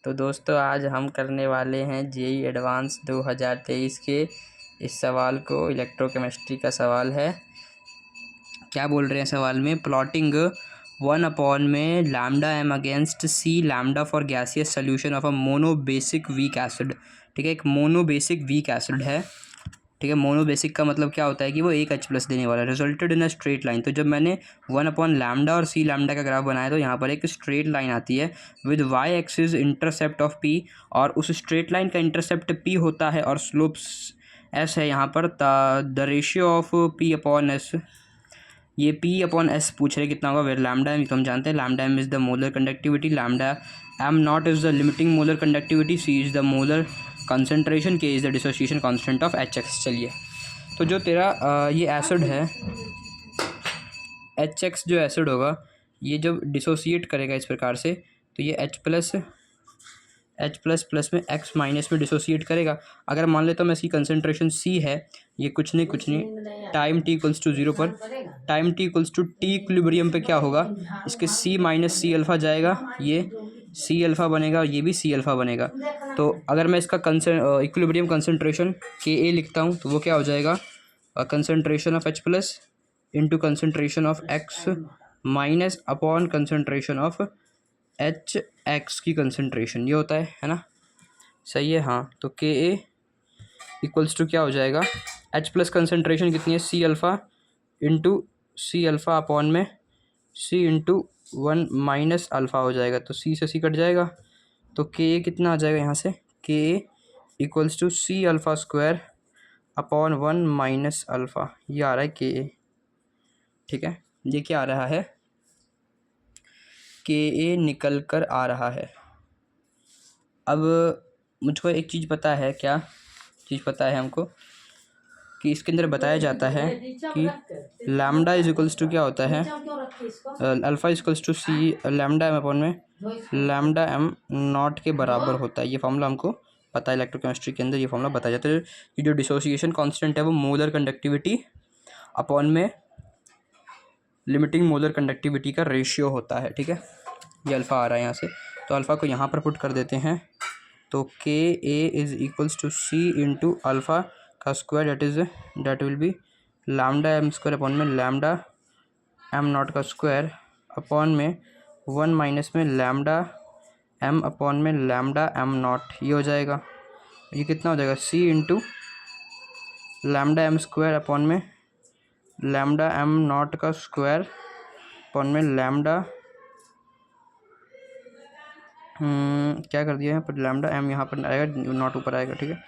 तो दोस्तों आज हम करने वाले हैं जेईई एडवांस 2023 के इस सवाल को। इलेक्ट्रोकेमिस्ट्री का सवाल है। क्या बोल रहे हैं सवाल में? प्लॉटिंग 1 में lambda m against c lambda for gaseous solution of a monobasic weak acid. ठीक है, एक मोनोबेसिक वीक एसिड है। ठीक है, मोनोबेसिक का मतलब क्या होता है कि वो एक H+ देने वाला है। Resulted in a straight line. तो जब मैंने 1/λ और सी लैम्डा का ग्राफ बनाया तो यहाँ पर एक स्ट्रेट लाइन आती है with y axis intercept of p, और उस स्ट्रेट लाइन का इंटरसेप्ट पी होता है और स्लोप्स एस है यहाँ पर। The ratio of p upon s, ये पी अपॉन एस पूछ रहे कितना होगा। वेर लैम्डा एम तो हम जानते हैं lambda M is the molar conductivity, lambda M not is the limiting molar conductivity, C is the molar concentration, K is the dissociation constant of HX। चलिए, तो जो तेरा ये एसिड है HX, जो एसिड होगा ये जब डिसोसिएट करेगा इस प्रकार से तो ये H+ में X- में डिसोसिएट करेगा। अगर मान लेता हूँ मैं इसकी कंसनट्रेशन C है, ये कुछ नहीं टाइम t = 0 पर, टाइम t = T इक्विलिब्रियम पे क्या होगा, इसके C - C अल्फ़ा जाएगा, ये C अल्फ़ा बनेगा और ये भी C अल्फ़ा बनेगा। तो अगर मैं इसका इक्विलिब्रियम कंसनट्रेशन Ka लिखता हूँ तो वो क्या हो जाएगा, concentration of H+ into concentration of X minus upon concentration of HX की कंसनट्रेशन, ये होता है ना। सही है, हाँ। तो Ka = क्या हो जाएगा, H+ कंसनट्रेशन कितनी है, C alpha into C alpha upon में C इंटू 1 माइनस अल्फ़ा हो जाएगा। तो C से C कट जाएगा तो Ka कितना आ जाएगा यहाँ से, Ka = C alpha square upon 1 minus alpha, ये आ रहा है Ka। ठीक है, ये क्या आ रहा है, Ka निकल कर आ रहा है। अब मुझको एक चीज़ पता है, क्या चीज़ पता है हमको, कि इसके अंदर बताया जाता है कि लैम्डा इज इक्वल्स टू क्या होता है, alpha = C lambda M upon में लैम्डा एम नॉट के बराबर होता है। ये फॉर्मूला हमको पता है, इलेक्ट्रोकेमिस्ट्री के अंदर ये फॉर्मूला बताया जाता है कि जो डिसोसिएशन कांस्टेंट है वो मोलर कंडक्टिविटी अपॉन में लिमिटिंग मोलर कंडक्टिविटी का रेशियो होता है। ठीक है, ये अल्फ़ा आ रहा है यहाँ से, तो अल्फ़ा को यहाँ पर पुट कर देते हैं। तो Ka = C इंटू अल्फ़ा का square that will be lambda M square upon में लैम्डा एम नॉट का स्क्वायर अपॉन में 1 माइनस में लैम्डा एम अपॉन में लैम्डा एम नॉट, ये हो जाएगा। ये कितना हो जाएगा, C into lambda M square upon में लैम्डा एम नॉट का स्क्वायर अपॉन में लैम्डा क्या कर दिया यहाँ पर, लैम्डा एम यहाँ पर आएगा, नॉट ऊपर आएगा। ठीक है,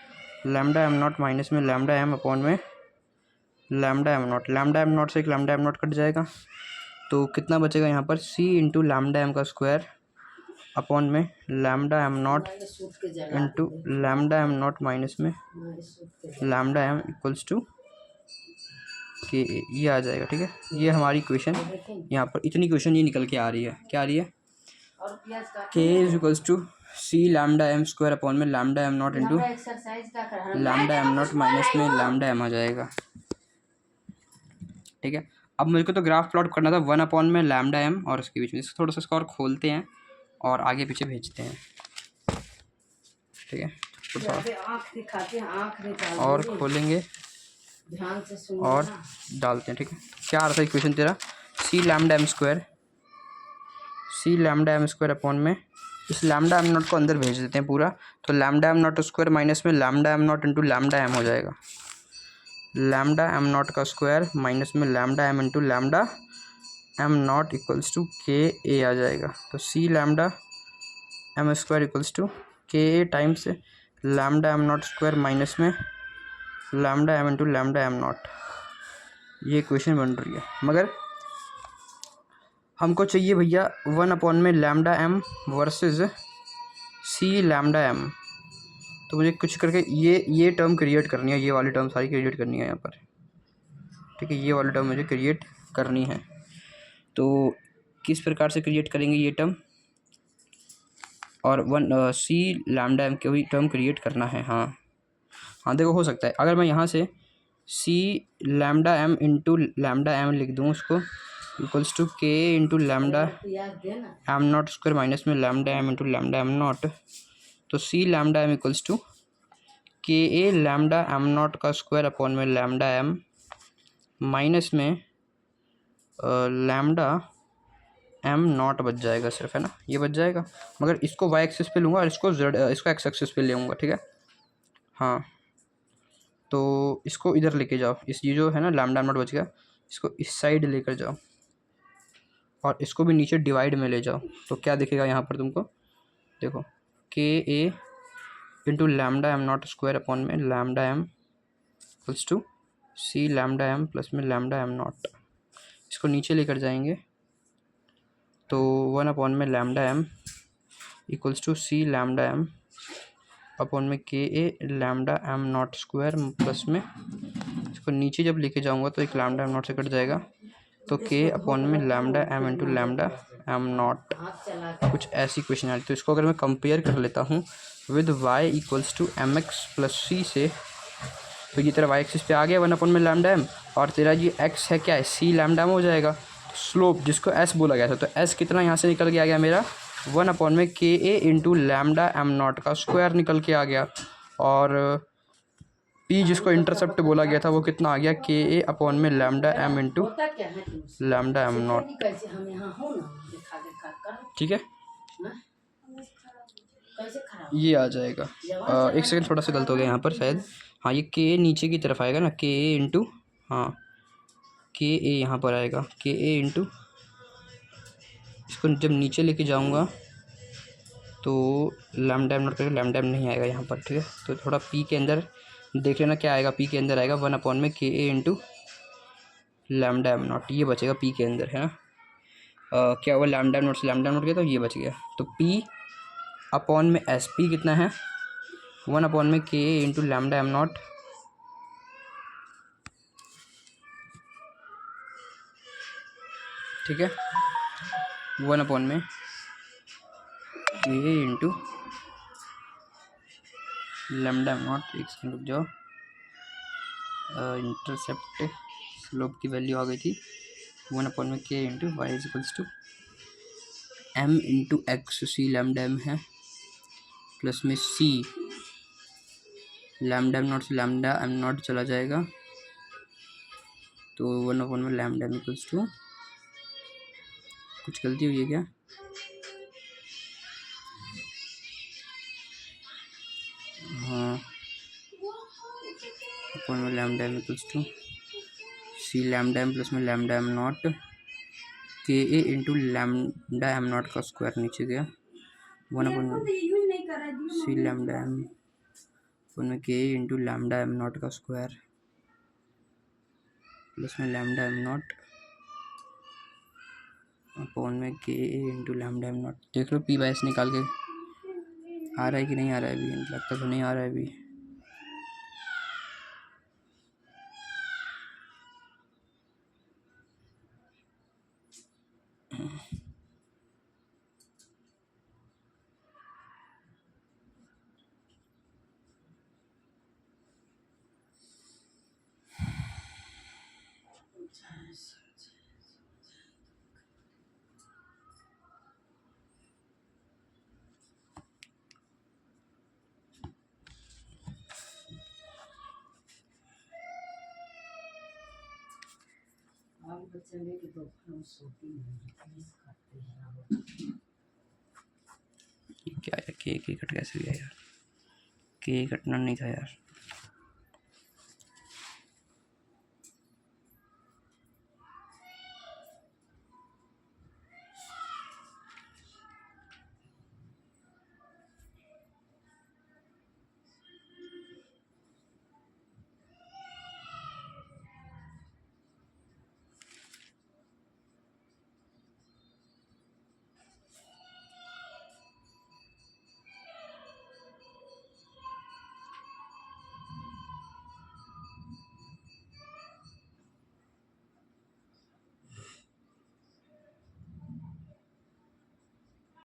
लैम्डा एम नॉट माइनस में लैम्डा एम अपॉन में लैम्डा एम नॉट से एक लैम्डा एम नॉट कट जाएगा। तो कितना बचेगा यहाँ पर, C इंटू लैम्डा एम का स्क्वायर अपॉन में lambda M not into lambda M not minus में लैम्डा एम = के, ये आ जाएगा। ठीक है, ये हमारी क्वेश्चन यहाँ पर, इतनी क्वेश्चन ये निकल के आ रही है। क्या आ रही है, K = C lambda M square upon में lambda M not into lambda M not minus में लैम्डा एम आ जाएगा। ठीक है, अब मुझको तो ग्राफ प्लॉट करना था 1 में लैम्डा एम और उसके बीच में, इसको थोड़ा सा इसको और खोलते हैं और आगे पीछे भेजते हैं। ठीक है, और खोलेंगे और डालते हैं। ठीक है, क्या आ रहा था इक्वेशन तेरा, C lambda M square upon में इस लैम्डा एम नॉट को अंदर भेज देते हैं पूरा, तो lambda M not square minus में lambda M not into lambda M हो जाएगा। लैम्डा एम नॉट का स्क्वायर माइनस में lambda M into lambda M not = Ka आ जाएगा। तो C lambda M square = Ka times lambda M not square minus में lambda M into lambda am not, ये equation बन रही है। मगर हमको चाहिए भैया 1 में lambda M versus C lambda M, तो मुझे कुछ करके ये टर्म क्रिएट करनी है, ये वाली टर्म सारी क्रिएट करनी है यहाँ पर। ठीक है, ये वाली टर्म मुझे क्रिएट करनी है। तो किस प्रकार से क्रिएट करेंगे ये टर्म, और C लैम्डा एम की भी टर्म क्रिएट करना है। हाँ देखो, हो सकता है अगर मैं यहाँ से C lambda M into lambda M लिख दूँ उसको = K into lambda M not square minus में lambda M into lambda M not, तो C lambda M equals to K A lambda am not का स्क्वायर अपॉन में lambda M minus में lambda M not बच जाएगा सिर्फ, है ना, ये बच जाएगा। मगर इसको वाई एक्सिस पे लूँगा और इसको एक्स एक्सिस पे ले लूँगा, ठीक है। हाँ, तो इसको इधर लेके जाओ, इस ये जो है ना लैम्डा एम नॉट बच गया, इसको इस साइड लेकर जाओ और इसको भी नीचे डिवाइड में ले जाओ। तो क्या दिखेगा यहाँ पर तुमको, देखो, K A into lambda M not square upon में lambda M equals to C lambda M plus में लैम्डा एम नॉट। इसको नीचे लेकर जाएंगे तो 1 अपॉन में lambda M equals to C lambda M upon में K A lambda M not square plus में, इसको नीचे जब लेके जाऊंगा तो एक लैम्डा एम नॉट से कट जाएगा, तो के अपॉन में lambda M into lambda am not. कुछ ऐसी क्वेश्चन आई। तो इसको अगर मैं कंपेयर कर लेता हूँ with Y equals to M X plus C से, तो ये तेरा वाई एक्सिस पे आ गया 1 अपॉन में लैम्डा एम, और तेरा ये एक्स है क्या है, सी लैम्डा एम हो जाएगा। स्लोप जिसको एस बोला गया था, तो एस कितना यहाँ से निकल के आ गया मेरा 1 अपॉन में K A into lambda am not का स्क्वायर निकल के आ गया। और पी जिसको इंटरसेप्ट बोला गया था वो कितना आ गया, के ए अपॉन में lambda M into lambda M naught, ठीक है, ये आ जाएगा। एक सेकंड, थोड़ा सा गलत हो गया यहाँ पर शायद। हाँ, ये के नीचे की तरफ आएगा ना, के ए इंटू, हाँ के ए यहाँ पर आएगा, के ए इंटू, इसको जब नीचे लेके जाऊँगा तो लैम्डा एम नॉट करके लैम्डा एम नहीं आएगा यहाँ पर, ठीक है। तो थोड़ा पी के अंदर देख लेना क्या आएगा, पी के अंदर आएगा 1 अपॉन में K A into lambda am not, ये बचेगा पी के अंदर, है ना। क्या हुआ, लैम्डा एम नॉट से लैम्डा एम नॉट गया तो ये बच गया। तो पी अपॉन में एस, पी कितना है 1 अपॉन में के ए इंटू लैम्डा एम नॉट, ठीक है, 1 अपॉन में K A into lambda am not. एक सेकंड रुक जाओ, इंटरसेप्ट स्लोप की वैल्यू आ गई थी 1 अपॉन में K into y is equals to m into x, c lambda m है, प्लस में सी लैम्डा एम नॉट से लैम्डा एम नॉट चला जाएगा, तो 1 अपॉन में लैम्डा एम इक्वल्स टू, कुछ गलती हुई है क्या, हाँ, अपॉन में lambda M equals to C lambda M plus में lambda M naught, K A into lambda am not का स्क्वायर नीचे गया, 1 अपॉन में सी लैम्डा एम अपॉन में K A into lambda am not का स्क्वायर प्लस में lambda am not upon में K A into lambda am not. देख लो P by S निकाल के आ रहा है कि नहीं आ रहा है, अभी लगता तो नहीं आ रहा है अभी। क्या है, के कट कैसे गया यार, के कटना नहीं था यार।